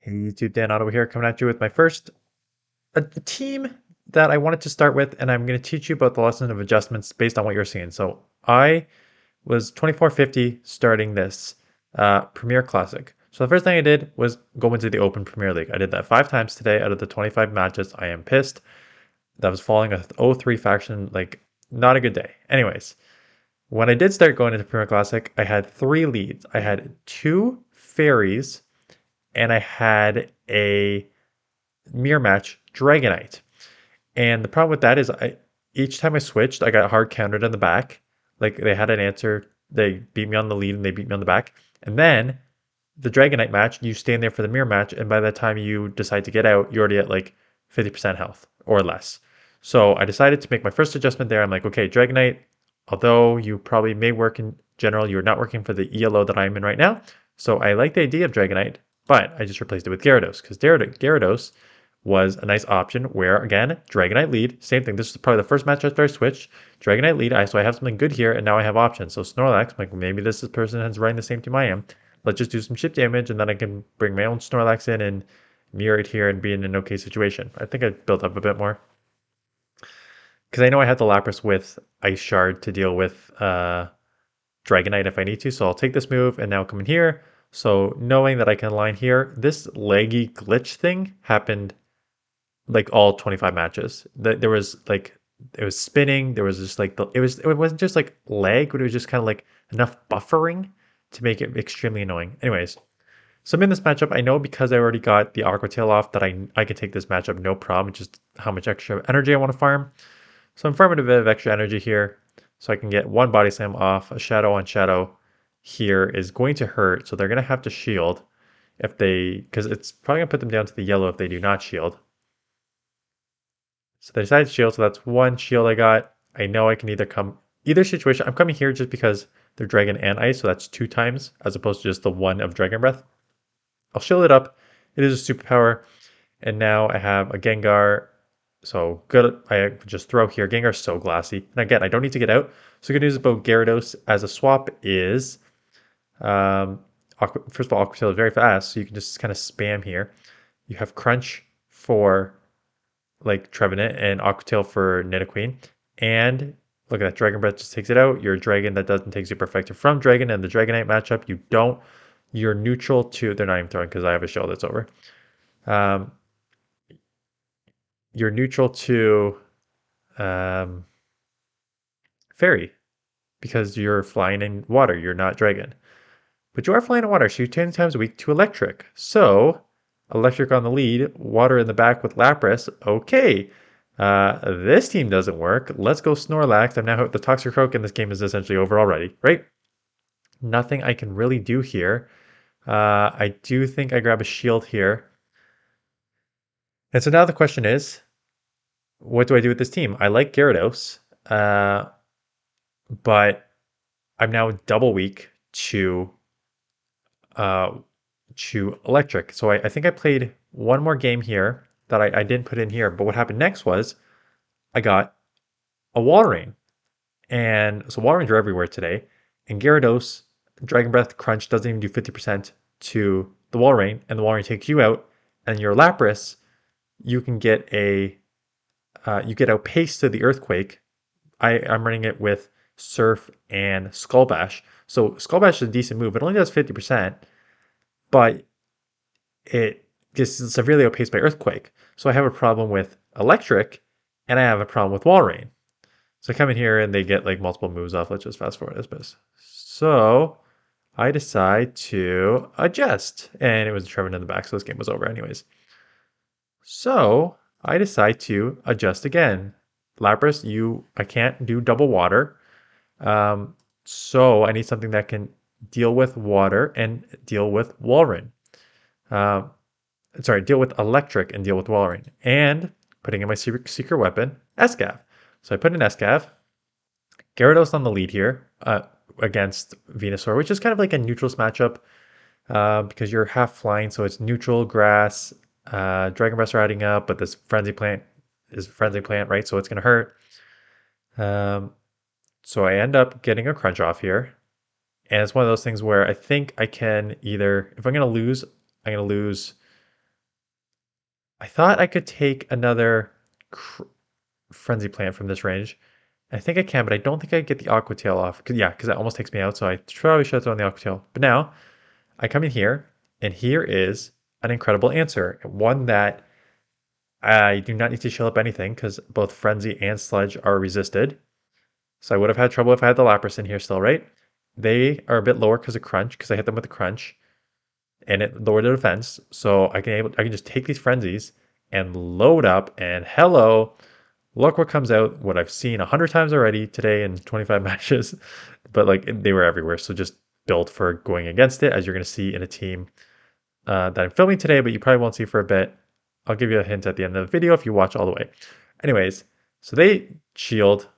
Hey YouTube, Dan Ottawa here, coming at you with my first team that I wanted to start with, and I'm going to teach you about the lesson of adjustments based on what you're seeing. So I was 2450 starting this Premier Classic. So the first thing I did was go into the Open Premier League. I did that 5 times today out of the 25 matches. I am pissed. That was following a 0-3 faction, like not a good day. Anyways, when I did start going into Premier Classic, I had 3 leads. I had 2 fairies and I had a mirror match Dragonite. And the problem with that is each time I switched, I got hard countered in the back. Like they had an answer, they beat me on the lead and they beat me on the back. And then the Dragonite match, you stand there for the mirror match, and by the time you decide to get out, you're already at like 50% health or less. So I decided to make my first adjustment there. I'm like, okay, Dragonite, although you probably may work in general, you're not working for the ELO that I'm in right now. So I like the idea of Dragonite, but I just replaced it with Gyarados because Gyarados was a nice option where, again, Dragonite lead, same thing. This is probably the first match after I switched. Dragonite lead, so I have something good here, and now I have options. So Snorlax, like maybe this is person is running the same team I am. Let's just do some chip damage, and then I can bring my own Snorlax in and mirror it here and be in an okay situation. I think I built up a bit more. Because I know I have the Lapras with Ice Shard to deal with Dragonite if I need to. So I'll take this move and now come in here. So knowing that I can line here, this laggy glitch thing happened like all 25 matches. There was like it was spinning. There was just like it wasn't just like lag, but it was just kind of like enough buffering to make it extremely annoying. Anyways, so I'm in this matchup. I know because I already got the Aqua Tail off that I can take this matchup no problem. It's just how much extra energy I want to farm. So I'm farming a bit of extra energy here, so I can get one Body Slam off. A Shadow on Shadow here is going to hurt, so they're going to have to shield if they, because it's probably going to put them down to the yellow if they do not shield. So they decided to shield, so that's one shield I got. I know I can either come, either situation, I'm coming here just because they're Dragon and Ice, so that's 2 times, as opposed to just the 1 of Dragon Breath. I'll shield it up. It is a superpower. And now I have a Gengar. So good, I just throw here. Gengar's so glassy. And again, I don't need to get out. So good news about Gyarados as a swap is, first of all, Aqua Tail is very fast, so you can just kind of spam here. You have Crunch for like Trevenant and Aqua Tail for Nidoqueen. And look at that, Dragon Breath just takes it out. You're a Dragon that doesn't take Super Effective from Dragon, and the Dragonite matchup, you don't. You're neutral to, they're not even throwing because I have a shell that's over. You're neutral to Fairy because you're flying in water. You're not Dragon. But you are flying in water, so you're 10 times weak to Electric. So, Electric on the lead, water in the back with Lapras. Okay, this team doesn't work. Let's go Snorlax. I'm now at the Toxicroak, and this game is essentially over already, right? Nothing I can really do here. I do think I grab a shield here. And so now the question is, what do I do with this team? I like Gyarados, but I'm now double weak uh, to Electric. So I think I played one more game here that I didn't put in here. But what happened next was I got a Walrein. And so Walreins are everywhere today. And Gyarados, Dragon Breath Crunch doesn't even do 50% to the Walrein. And the Walrein takes you out. And your Lapras, you can get you get outpaced to the Earthquake. I'm running it with Surf and Skull Bash. So Skull Bash is a decent move. It only does 50%, but it gets severely outpaced by Earthquake. So I have a problem with Electric, and I have a problem with Walrein. So I come in here and they get like multiple moves off. Let's just fast forward this bit. So I decide to adjust. And it was Trevor in the back, so this game was over anyways. So I decide to adjust again. Lapras, I can't do double water. So I need something that can deal with water and deal with Walrein. Deal with electric and deal with Walrein. And putting in my secret weapon, Escav. So I put in Escav. Gyarados on the lead here against Venusaur, which is kind of like a neutrals matchup because you're half flying, so it's neutral grass. Dragon Breaths are adding up, but this Frenzy Plant is Frenzy Plant, right? So it's going to hurt. So I end up getting a Crunch off here. And it's one of those things where I think I can either, if I'm going to lose, I'm going to lose I thought I could take another Frenzy Plant from this range. I think I can, but I don't think I get the Aqua Tail off. Yeah, because that almost takes me out, so I probably should have thrown the Aqua Tail. But now, I come in here, and here is an incredible answer. One that I do not need to shield up anything, because both Frenzy and Sludge are resisted. So I would have had trouble if I had the Lapras in here still, right? They are a bit lower because of Crunch, because I hit them with a Crunch, and it lowered the defense. So I can just take these Frenzies and load up, and hello, look what comes out. What I've seen 100 times already today in 25 matches, but like they were everywhere. So just build for going against it, as you're going to see in a team that I'm filming today, but you probably won't see for a bit. I'll give you a hint at the end of the video if you watch all the way. Anyways, so they shield.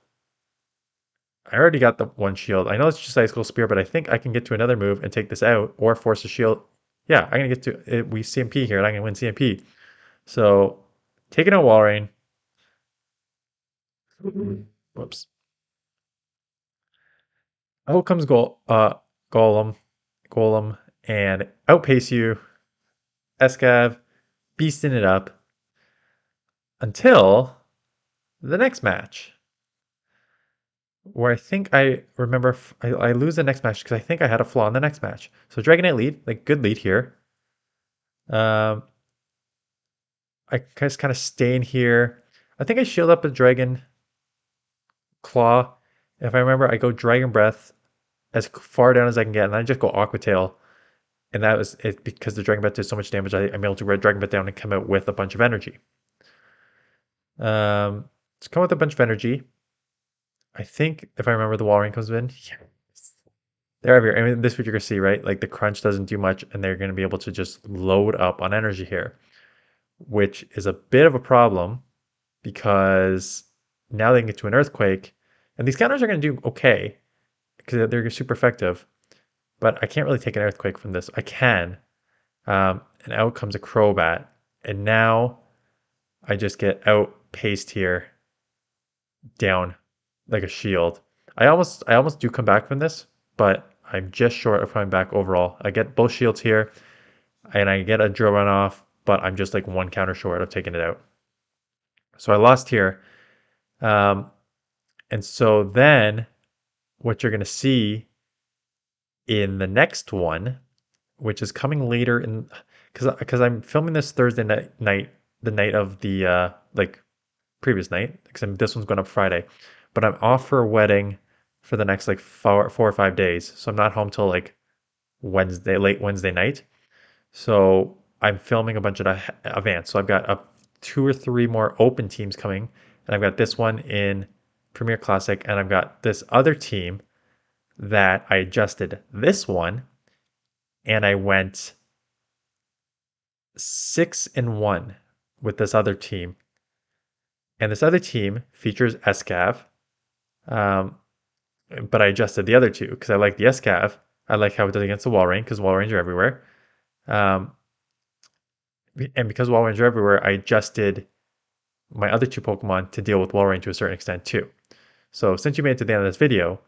I already got the one shield. I know it's just Ice Cold Spear, but I think I can get to another move and take this out or force a shield. Yeah, I'm going to get to it. We CMP here and I'm going to win CMP. So taking out Walrein. Whoops. Out comes Golem, and outpace you. Escav, beasting it up until the next match, where I think I remember I lose the next match because I think I had a flaw in the next match. So Dragonite lead, like good lead here. Um, I just kind of stay in here. I think I shield up a Dragon Claw. If I remember, I go Dragon Breath as far down as I can get, and then I just go Aqua Tail. And that was it because the Dragon Breath did so much damage. I'm able to Red Dragon Breath down and come out with a bunch of energy. Let's come with a bunch of energy. I think if I remember, the Walrein comes in. Yes. They're everywhere. I mean, this is what you're gonna see, right? Like the crunch doesn't do much, and they're gonna be able to just load up on energy here, which is a bit of a problem because now they can get to an earthquake, and these counters are gonna do okay because they're super effective. But I can't really take an earthquake from this. I can, and out comes a Crobat, and now I just get outpaced here, down like a shield. I almost do come back from this, but I'm just short of coming back overall. I get both shields here, and I get a drill run off, but I'm just like one counter short of taking it out. So I lost here. Um, and so then what you're going to see in the next one, which is coming later in, because I'm filming this Thursday night, the night of the like previous night, because this one's going up Friday, but I'm off for a wedding for the next like 4 or 5 days, so I'm not home till like Wednesday, late Wednesday night. So I'm filming a bunch of events. So I've got 2 or 3 more open teams coming, and I've got this one in Premier Classic, and I've got this other team that I adjusted this one, and I went 6-1 with this other team. And this other team features Escav, um, but I adjusted the other two because I like the Escav. I like how it does against the Walrein because Walreins are everywhere. Um, and because Walreins are everywhere, I adjusted my other 2 Pokemon to deal with Walrein to a certain extent too. So since you made it to the end of this video,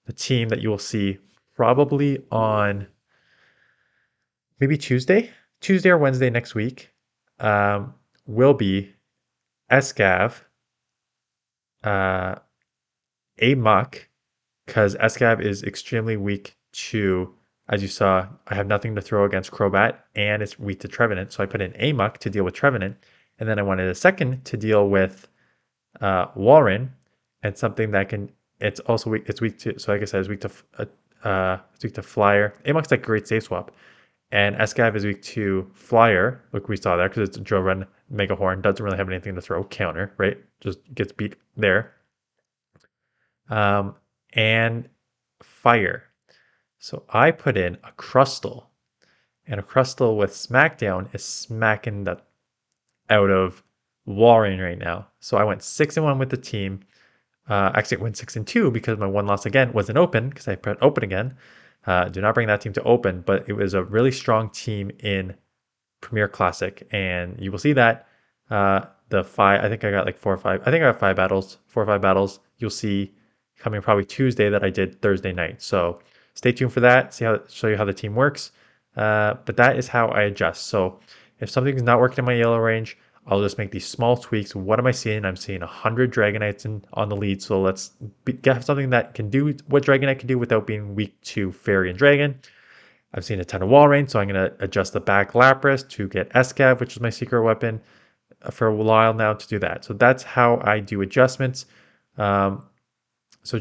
the team that you will see probably on maybe Tuesday or Wednesday next week, will be Escav, uh, a Muck, because Escav is extremely weak to, as you saw, I have nothing to throw against Crobat, and it's weak to Trevenant, so I put in Amok to deal with Trevenant, and then I wanted a second to deal with Walrein, and something that can, it's also weak, it's weak to, so like I said, it's weak to Flyer. Amok's like great safe swap, and Escav is weak to Flyer, like we saw there, because it's a Drill Run, Mega Horn, doesn't really have anything to throw, counter, right? Just gets beat there. And Fire. So I put in a Crustle, and a Crustle with Smackdown is smacking the out of Walrein right now. So I went 6-1 with the team. Actually, I went 6-2 because my one loss again wasn't open because I put open again. Do not bring that team to open, but it was a really strong team in Premier Classic, and you will see that the 5. I think I got like 4 or 5. I think I got 5 battles, 4 or 5 battles. You'll see coming probably Tuesday that I did Thursday night. So stay tuned for that. Show you how the team works. But that is how I adjust. So if something's not working in my yellow range, I'll just make these small tweaks. What am I seeing? I'm seeing 100 Dragonites on the lead. So let's get something that can do what Dragonite can do without being weak to Fairy and Dragon. I've seen a ton of wall rain, so I'm going to adjust the back Lapras to get Escav, which is my secret weapon, for a while now to do that. So that's how I do adjustments. Um, so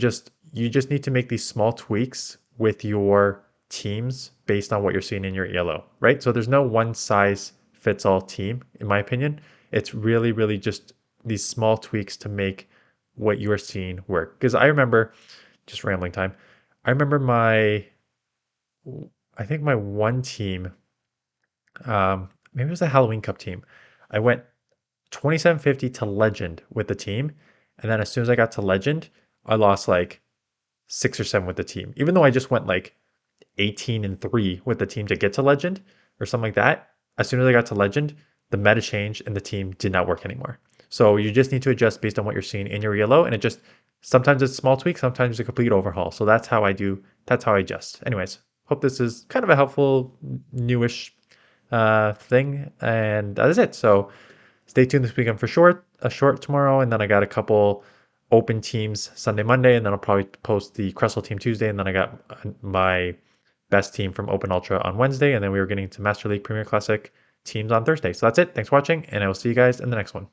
you just need to make these small tweaks with your teams based on what you're seeing in your ELO, right? So there's no one size fits all team, in my opinion. It's really, really just these small tweaks to make what you are seeing work. Because I remember, just rambling time, I remember I think my one team, maybe it was a Halloween Cup team. I went 2750 to Legend with the team. And then as soon as I got to Legend, I lost like 6 or 7 with the team. Even though I just went like 18-3 with the team to get to Legend or something like that, as soon as I got to Legend, the meta changed and the team did not work anymore. So you just need to adjust based on what you're seeing in your ELO, and it just sometimes it's small tweaks, sometimes it's a complete overhaul. So that's how I adjust. Anyways, hope this is kind of a helpful newish thing, and that is it. So stay tuned this weekend for a short tomorrow, and then I got a couple open teams Sunday, Monday, and then I'll probably post the Cressel team Tuesday, and then I got my best team from Open Ultra on Wednesday, and then we were getting to Master League Premier Classic teams on Thursday. So that's it. Thanks for watching, and I will see you guys in the next one.